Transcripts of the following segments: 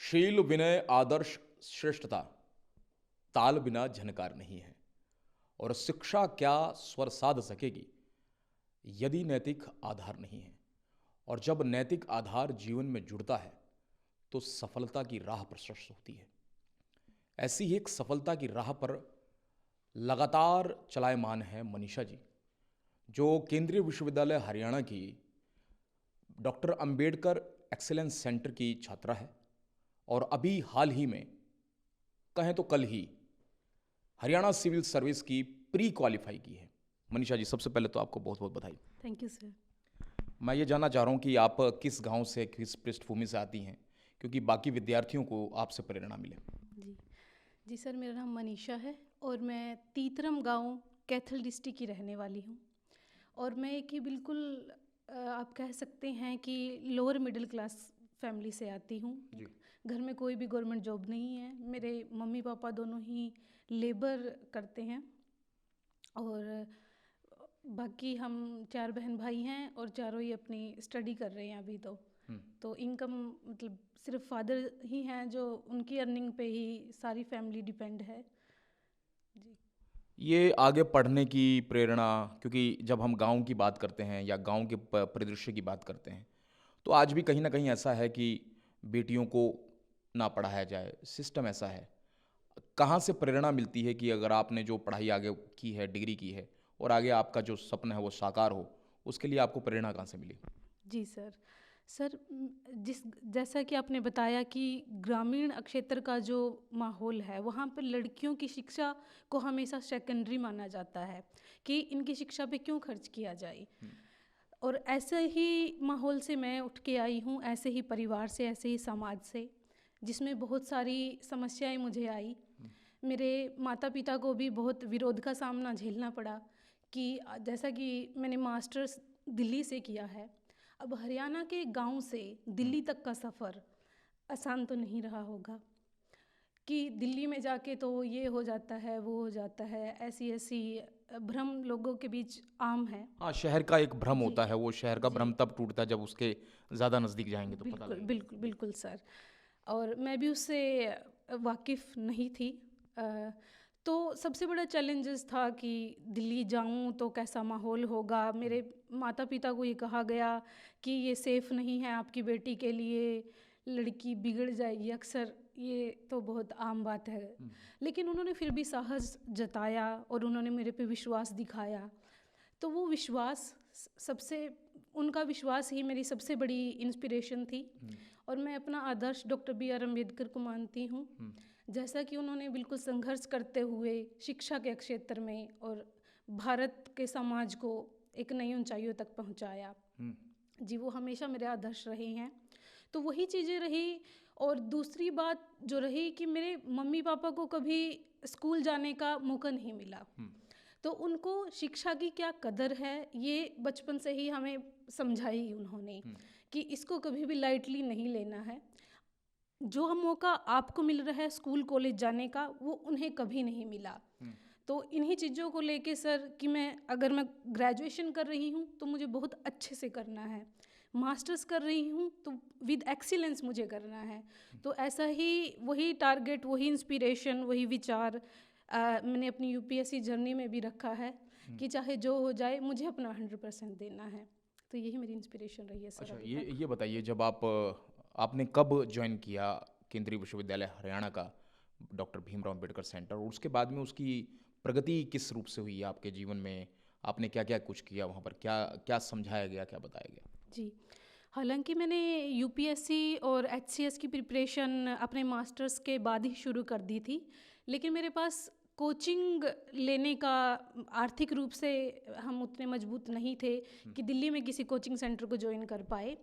शील विनय आदर्श श्रेष्ठता ताल बिना झनकार नहीं है। और शिक्षा क्या स्वर साध सकेगी यदि नैतिक आधार नहीं है। और जब नैतिक आधार जीवन में जुड़ता है तो सफलता की राह प्रशस्त होती है। ऐसी ही एक सफलता की राह पर लगातार चलायमान है मनीषा जी, जो केंद्रीय विश्वविद्यालय हरियाणा की डॉक्टर अंबेडकर एक्सीलेंस सेंटर की छात्रा है। और अभी हाल ही में, कहें तो कल ही, हरियाणा सिविल सर्विस की प्री क्वालिफाई की है। मनीषा जी, सबसे पहले तो आपको बहुत बहुत बधाई। Thank you sir. मैं ये जानना चाह रहा हूँ कि आप किस गांव से, किस पृष्ठभूमि से आती हैं, क्योंकि बाकी विद्यार्थियों को आपसे प्रेरणा मिले। जी जी सर, मेरा नाम मनीषा है और मैं तीतरम गांव कैथल डिस्ट्रिक्ट की रहने वाली हूँ। और मैं एक ही बिल्कुल आप कह सकते हैं कि लोअर मिडिल क्लास फैमिली से आती हूँ। जी। घर में कोई भी गवर्नमेंट जॉब नहीं है। मेरे मम्मी पापा दोनों ही लेबर करते हैं और बाकी हम 4 बहन भाई हैं और चारों ही अपनी स्टडी कर रहे हैं अभी तो इनकम मतलब सिर्फ फादर ही हैं जो उनकी अर्निंग पे ही सारी फैमिली डिपेंड है। जी ये आगे पढ़ने की प्रेरणा, क्योंकि जब हम गांव की बात करते हैं या गांव के परिदृश्य की बात करते हैं तो आज भी कहीं ना कहीं ऐसा है कि बेटियों को ना पढ़ाया जाए, सिस्टम ऐसा है। कहाँ से प्रेरणा मिलती है कि अगर आपने जो पढ़ाई आगे की है, डिग्री की है, और आगे आपका जो सपना है वो साकार हो, उसके लिए आपको प्रेरणा कहाँ से मिली? जी सर। सर जिस जैसा कि आपने बताया कि ग्रामीण क्षेत्र का जो माहौल है वहाँ पर लड़कियों की शिक्षा को हमेशा सेकेंडरी माना जाता है कि इनकी शिक्षा पे क्यों खर्च किया जाए। और ऐसे ही माहौल से मैं उठ के आई हूँ, ऐसे ही परिवार से, ऐसे ही समाज से, जिसमें बहुत सारी समस्याएं मुझे आई। मेरे माता पिता को भी बहुत विरोध का सामना झेलना पड़ा कि जैसा कि मैंने मास्टर्स दिल्ली से किया है, अब हरियाणा के गांव से दिल्ली तक का सफ़र आसान तो नहीं रहा होगा कि दिल्ली में जाके तो ये हो जाता है, वो हो जाता है, ऐसी ऐसी भ्रम लोगों के बीच आम है। हाँ, शहर का एक भ्रम जी होता है, वो शहर का जी भ्रम तब टूटता है जब उसके ज़्यादा नज़दीक जाएंगे तो पता बिल्कुल लगेगा। बिल्कुल बिल्कुल सर। और मैं भी उससे वाकिफ़ नहीं थी। अ, तो सबसे बड़ा चैलेंजेस था कि दिल्ली जाऊं तो कैसा माहौल होगा। मेरे माता पिता को ये कहा गया कि ये सेफ़ नहीं है आपकी बेटी के लिए, लड़की बिगड़ जाएगी। अक्सर ये तो बहुत आम बात है, लेकिन उन्होंने फिर भी साहस जताया और उन्होंने मेरे पे विश्वास दिखाया। तो वो विश्वास सबसे उनका विश्वास ही मेरी सबसे बड़ी इंस्पिरेशन थी। और मैं अपना आदर्श डॉक्टर B.R. अम्बेडकर को मानती हूँ। जैसा कि उन्होंने बिल्कुल संघर्ष करते हुए शिक्षा के क्षेत्र में और भारत के समाज को एक नई ऊंचाइयों तक पहुँचाया। जी, वो हमेशा मेरे आदर्श रहे हैं। तो वही चीज़ें रही। और दूसरी बात जो रही कि मेरे मम्मी पापा को कभी स्कूल जाने का मौका नहीं मिला, तो उनको शिक्षा की क्या कदर है ये बचपन से ही हमें समझाई उन्होंने कि इसको कभी भी लाइटली नहीं लेना है। जो मौका आपको मिल रहा है स्कूल कॉलेज जाने का, वो उन्हें कभी नहीं मिला। तो इन्हीं चीज़ों को लेके सर कि अगर मैं ग्रेजुएशन कर रही हूँ तो मुझे बहुत अच्छे से करना है, मास्टर्स कर रही हूँ तो विद एक्सीलेंस मुझे करना है। तो ऐसा ही वही टारगेट, वही इंस्पिरेशन, वही विचार मैंने अपनी UPSC जर्नी में भी रखा है कि चाहे जो हो जाए मुझे अपना 100% देना है। तो यही मेरी इंस्पिरेशन रही है सर अच्छा, अभी ये तक। ये बताइए, जब आपने कब ज्वाइन किया केंद्रीय विश्वविद्यालय हरियाणा का डॉक्टर भीमराव अंबेडकर सेंटर, और उसके बाद में उसकी प्रगति किस रूप से हुई आपके जीवन में? आपने क्या क्या कुछ किया वहाँ पर, क्या क्या समझाया गया, क्या बताया गया? जी, हालांकि मैंने UPSC और HCS की प्रिपरेशन अपने मास्टर्स के बाद ही शुरू कर दी थी, लेकिन मेरे पास कोचिंग लेने का आर्थिक रूप से हम उतने मजबूत नहीं थे कि दिल्ली में किसी कोचिंग सेंटर को ज्वाइन कर पाए।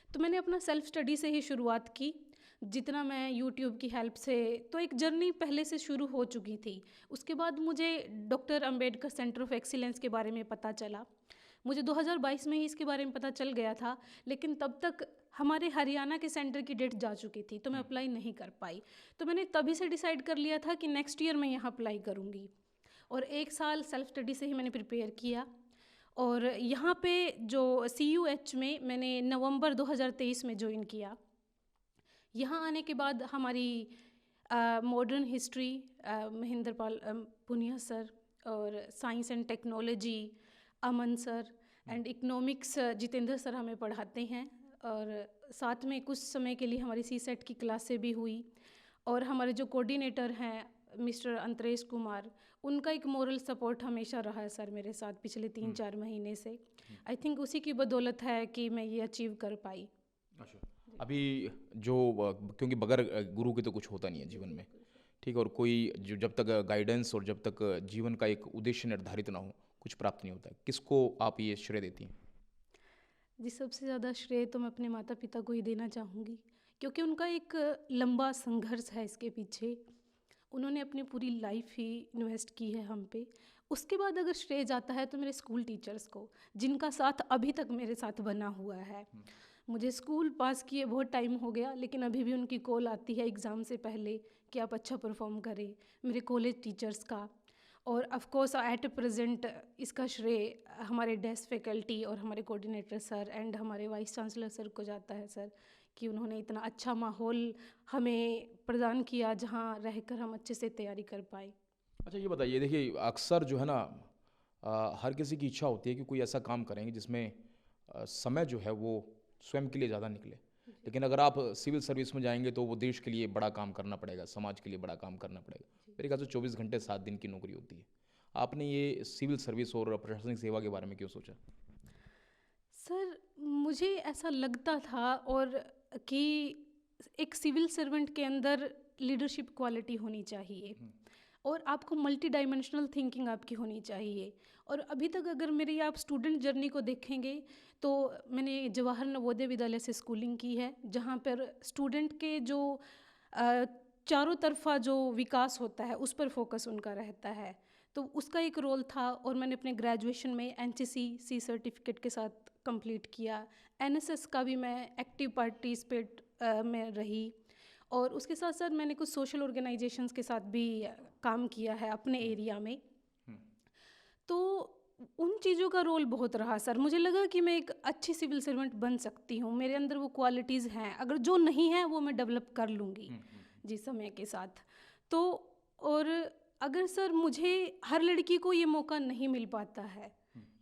तो मैंने अपना सेल्फ स्टडी से ही शुरुआत की, जितना मैं YouTube की हेल्प से। तो एक जर्नी पहले से शुरू हो चुकी थी। उसके बाद मुझे doctor Ambedkar centre of excellence के बारे में पता चला। मुझे 2022 में ही इसके बारे में पता चल गया था, लेकिन तब तक हमारे हरियाणा के सेंटर की डेट जा चुकी थी, तो मैं अप्लाई नहीं कर पाई। तो मैंने तभी से डिसाइड कर लिया था कि नेक्स्ट ईयर मैं यहाँ अप्लाई करूँगी। और 1 साल सेल्फ स्टडी से ही मैंने प्रिपेयर किया। और यहाँ पे जो CUH में मैंने नवंबर 2023 में ज्वाइन किया। यहाँ आने के बाद हमारी modern history Mahendra Pal Punia sir, और science and technology Aman sir, and economics Jitendra sir हमें पढ़ाते हैं। और साथ में कुछ समय के लिए हमारी सीसेट की क्लासें भी हुई। और हमारे जो कोऑर्डिनेटर हैं मिस्टर अंतरेश कुमार, उनका एक मोरल सपोर्ट हमेशा रहा है सर मेरे साथ पिछले 3-4 महीने से। आई थिंक उसी की बदौलत है कि मैं ये अचीव कर पाई। अच्छा, अभी जो क्योंकि बगैर गुरु के तो कुछ होता नहीं है जीवन में, ठीक है, और कोई जो जब तक गाइडेंस और जब तक जीवन का एक उद्देश्य निर्धारित ना हो, कुछ प्राप्त नहीं होता है। किसको आप ये श्रेय देती हैं? जी, सबसे ज़्यादा श्रेय तो मैं अपने माता पिता को ही देना चाहूँगी, क्योंकि उनका एक लंबा संघर्ष है इसके पीछे। उन्होंने अपनी पूरी लाइफ ही इन्वेस्ट की है हम पे। उसके बाद अगर श्रेय जाता है तो मेरे स्कूल टीचर्स को, जिनका साथ अभी तक मेरे साथ बना हुआ है। मुझे स्कूल पास किए बहुत टाइम हो गया, लेकिन अभी भी उनकी कॉल आती है एग्ज़ाम से पहले कि आप अच्छा परफॉर्म करें। मेरे कॉलेज टीचर्स का, और ऑफ कोर्स एट प्रेजेंट इसका श्रेय हमारे डेस्क फैकल्टी और हमारे कोऑर्डिनेटर सर एंड हमारे वाइस चांसलर सर को जाता है सर, कि उन्होंने इतना अच्छा माहौल हमें प्रदान किया जहां रहकर हम अच्छे से तैयारी कर पाए। अच्छा, ये बताइए, देखिए अक्सर जो है ना, हर किसी की इच्छा होती है कि कोई ऐसा काम करेंगे जिसमें समय जो है वो स्वयं के लिए ज़्यादा निकले। लेकिन अगर आप सिविल सर्विस में जाएंगे तो वो देश के लिए बड़ा काम करना पड़ेगा, समाज के लिए बड़ा काम करना पड़ेगा। मेरे ख्याल से 24 घंटे 7 दिन की नौकरी होती है। आपने ये सिविल सर्विस और प्रशासनिक सेवा के बारे में क्यों सोचा? सर, मुझे ऐसा लगता था और कि एक सिविल सर्वेंट के अंदर लीडरशिप क्वालिटी होनी चाहिए, और आपको मल्टी डायमेंशनल थिंकिंग आपकी होनी चाहिए। और अभी तक अगर मेरी आप स्टूडेंट जर्नी को देखेंगे तो मैंने जवाहर नवोदय विद्यालय से स्कूलिंग की है, जहाँ पर स्टूडेंट के जो अ, चारों तरफा जो विकास होता है उस पर फोकस उनका रहता है। तो उसका एक रोल था, और मैंने अपने ग्रेजुएशन में एनसीसी सर्टिफिकेट के साथ कंप्लीट किया। एनएसएस का भी मैं एक्टिव पार्टिसिपेट में रही, और उसके साथ साथ मैंने कुछ सोशल ऑर्गेनाइजेशंस के साथ भी काम किया है अपने एरिया में। तो उन चीज़ों का रोल बहुत रहा सर। मुझे लगा कि मैं एक अच्छी सिविल सर्वेंट बन सकती हूँ, मेरे अंदर वो क्वालिटीज़ हैं, अगर जो नहीं है वो मैं डेवलप कर लूँगी जी समय के साथ। तो और अगर सर मुझे, हर लड़की को ये मौका नहीं मिल पाता है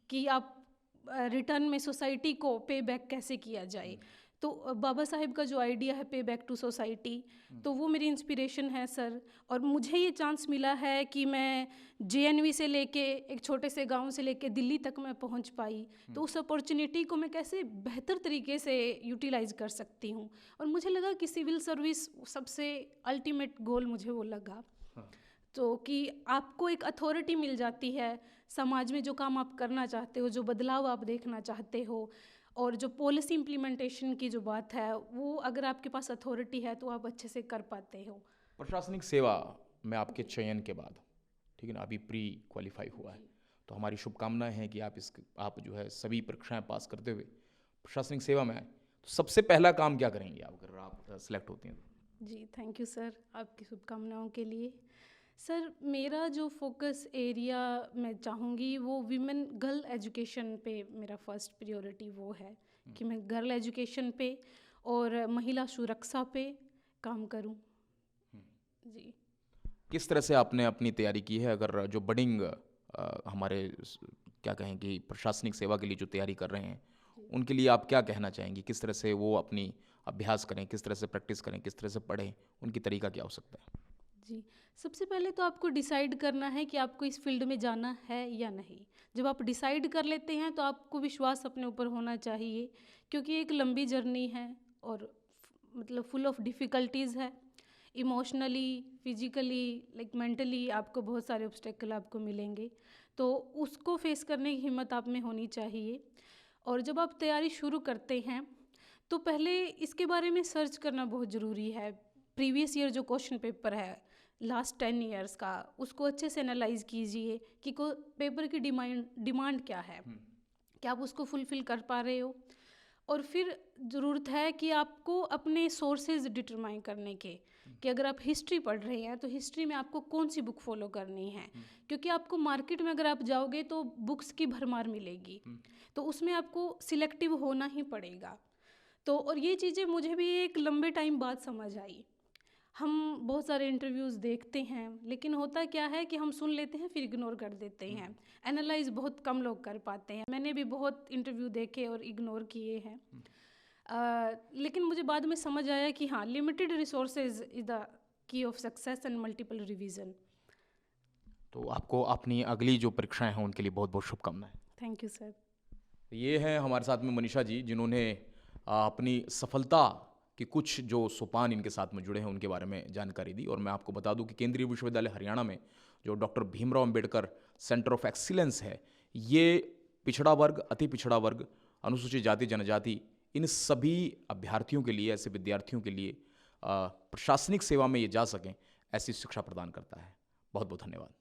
कि आप रिटर्न में सोसाइटी को पे बैक कैसे किया जाए। तो बाबा साहेब का जो आइडिया है पे बैक टू सोसाइटी, तो वो मेरी इंस्पिरेशन है सर। और मुझे ये चांस मिला है कि मैं जेएनवी से लेके एक छोटे से गांव से लेके दिल्ली तक मैं पहुंच पाई, तो उस अपॉर्चुनिटी को मैं कैसे बेहतर तरीके से यूटिलाइज कर सकती हूँ। और मुझे लगा कि सिविल सर्विस सबसे अल्टीमेट गोल मुझे वो लगा। तो कि आपको एक अथॉरिटी मिल जाती है, समाज में जो काम आप करना चाहते हो, जो बदलाव आप देखना चाहते हो, और जो पॉलिसी इम्प्लीमेंटेशन की जो बात है, वो अगर आपके पास अथॉरिटी है तो आप अच्छे से कर पाते हो। प्रशासनिक सेवा में आपके चयन के बाद, ठीक है ना, अभी प्री क्वालिफाई हुआ है, तो हमारी शुभकामनाएं हैं कि आप जो है सभी परीक्षाएं पास करते हुए प्रशासनिक सेवा में आए। तो सबसे पहला काम क्या करेंगे आप अगर आप सेलेक्ट होती हैं तो? जी, थैंक यू सर आपकी शुभकामनाओं के लिए। सर, मेरा जो फोकस एरिया मैं चाहूँगी वो विमेन गर्ल एजुकेशन पे, मेरा फर्स्ट प्रायोरिटी वो है कि मैं गर्ल एजुकेशन पे और महिला सुरक्षा पे काम करूँ जी। किस तरह से आपने अपनी तैयारी की है? अगर जो बडिंग हमारे क्या कहें कि प्रशासनिक सेवा के लिए जो तैयारी कर रहे हैं, उनके लिए आप क्या कहना चाहेंगी? किस तरह से वो अपनी अभ्यास करें, किस तरह से प्रैक्टिस करें, किस तरह से पढ़ें, उनकी तरीका क्या हो सकता है? जी, सबसे पहले तो आपको डिसाइड करना है कि आपको इस फील्ड में जाना है या नहीं। जब आप डिसाइड कर लेते हैं तो आपको विश्वास अपने ऊपर होना चाहिए, क्योंकि एक लंबी जर्नी है और मतलब फुल ऑफ डिफ़िकल्टीज़ है। इमोशनली, फिजिकली, लाइक मेंटली आपको बहुत सारे ऑब्स्टेकल आपको मिलेंगे, तो उसको फेस करने की हिम्मत आप में होनी चाहिए। और जब आप तैयारी शुरू करते हैं तो पहले इसके बारे में सर्च करना बहुत ज़रूरी है। प्रीवियस ईयर जो क्वेश्चन पेपर है लास्ट 10 ईयर्स का, उसको अच्छे से एनालाइज कीजिए कि को पेपर की डिमांड क्या है, क्या आप उसको फुलफ़िल कर पा रहे हो। और फिर ज़रूरत है कि आपको अपने सोर्सेज डिटरमाइन करने के, कि अगर आप हिस्ट्री पढ़ रहे हैं तो हिस्ट्री में आपको कौन सी बुक फॉलो करनी है, क्योंकि आपको मार्केट में अगर आप जाओगे तो बुक्स की भरमार मिलेगी, तो उसमें आपको सिलेक्टिव होना ही पड़ेगा। तो और ये चीज़ें मुझे भी एक लंबे टाइम बाद समझ आई। हम बहुत सारे इंटरव्यूज़ देखते हैं, लेकिन होता क्या है कि हम सुन लेते हैं फिर इग्नोर कर देते हैं। एनालाइज़ बहुत कम लोग कर पाते हैं। मैंने भी बहुत इंटरव्यू देखे और इग्नोर किए हैं। लेकिन मुझे बाद में समझ आया कि हाँ, limited resources is the key of success and multiple revision. तो आपको अपनी अगली जो परीक्षाएं हैं उनके लिए बहुत बहुत शुभकामनाएं। Thank you sir. ये हैं हमारे साथ में मनीषा जी, जिन्होंने अपनी सफलता के कुछ जो सोपान इनके साथ में जुड़े हैं उनके बारे में जानकारी दी। और मैं आपको बता दूं कि केंद्रीय विश्वविद्यालय हरियाणा में जो doctor Bhimrao Ambedkar centre of excellence है, ये पिछड़ा वर्ग, अति पिछड़ा वर्ग, अनुसूचित जाति जनजाति, इन सभी अभ्यर्थियों के लिए, ऐसे विद्यार्थियों के लिए प्रशासनिक सेवा में ये जा सकें, ऐसी शिक्षा प्रदान करता है। बहुत बहुत धन्यवाद।